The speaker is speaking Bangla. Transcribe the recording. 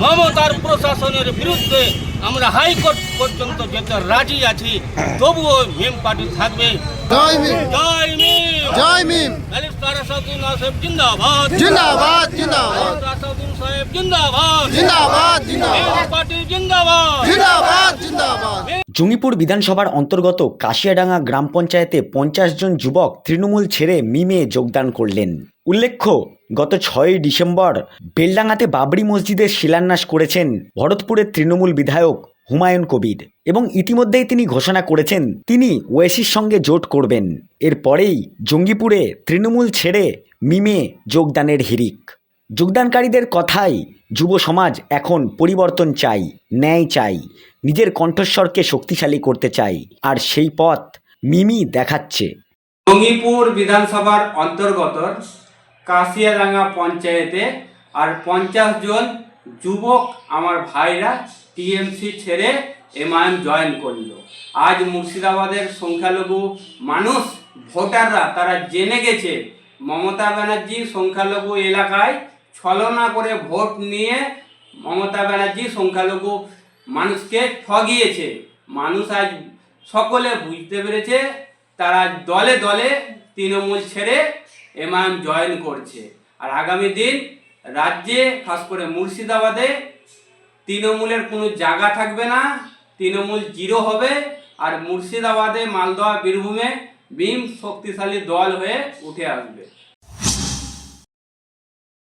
মমতার প্রশাসনের বিরুদ্ধে আমরা হাইকোর্ট পর্যন্ত যেতে রাজি আছি, তবুও মিম পার্টি থাকবে। জয় ভীম, জয় মিম, জয় ভীম, ব্যারিস্টার আসাদুদ্দিন সাহেব জিন্দাবাদ, জিন্দাবাদ, জিন্দাবাদ, ব্যারিস্টার আসাদুদ্দিন সাহেব জিন্দাবাদ, জিন্দাবাদ, মিম জিন্দাবাদ, পার্টি জিন্দাবাদ, জিন্দাবাদ, জিন্দাবাদ। জঙ্গিপুর বিধানসভার অন্তর্গত কাশিয়াডাঙ্গা গ্রাম পঞ্চায়েতে 50 জন যুবক তৃণমূল ছেড়ে মিমে যোগদান করলেন। উল্লেখ্য, গত 6ই ডিসেম্বর বেলডাঙ্গাতে বাবরি মসজিদের শিলান্যাস করেছেন ভরতপুরের তৃণমূল বিধায়ক হুমায়ুন কবির এবং ইতিমধ্যেই তিনি ঘোষণা করেছেন তিনি ওয়েসির সঙ্গে জোট করবেন। এরপরেই জঙ্গিপুরে তৃণমূল ছেড়ে মিমে যোগদানের হিড়িক। যোগদানকারীদের কথায় যুব সমাজ এখন পরিবর্তন চাই, ন্যায় চাই, নিজের কণ্ঠস্বরকে শক্তিশালী করতে চাই, আর সেই পথ মিমি দেখাচ্ছে। জঙ্গিপুর বিধানসভার অন্তর্গত কাশিয়াডাঙ্গা পঞ্চায়েতে আর 50 জন যুবক আমার ভাইরা টিএমসি ছেড়ে এমআইএম জয়েন করলো। আজ মুর্শিদাবাদের সংখ্যালঘু মানুষ, ভোটাররা তারা জেনে গেছে মমতা ব্যানার্জি সংখ্যালঘু এলাকায় ছলনা করে ভোট নিয়ে মমতা ব্যানার্জি সংখ্যালঘু মানুষকে ঠগিয়েছে। মানুষ আজ সকলে বুঝতে পেরেছে, তারা দলে দলে তৃণমূল ছেড়ে এমআইএম জয়েন করছে। আর আগামী দিন রাজ্যে, খাস করে মুর্শিদাবাদে তৃণমূলের কোনো জায়গা থাকবে না, তৃণমূল জিরো হবে। আর মুর্শিদাবাদে, মালদহ, বীরভূমে ভীম শক্তিশালী দল হয়ে উঠে আসবে।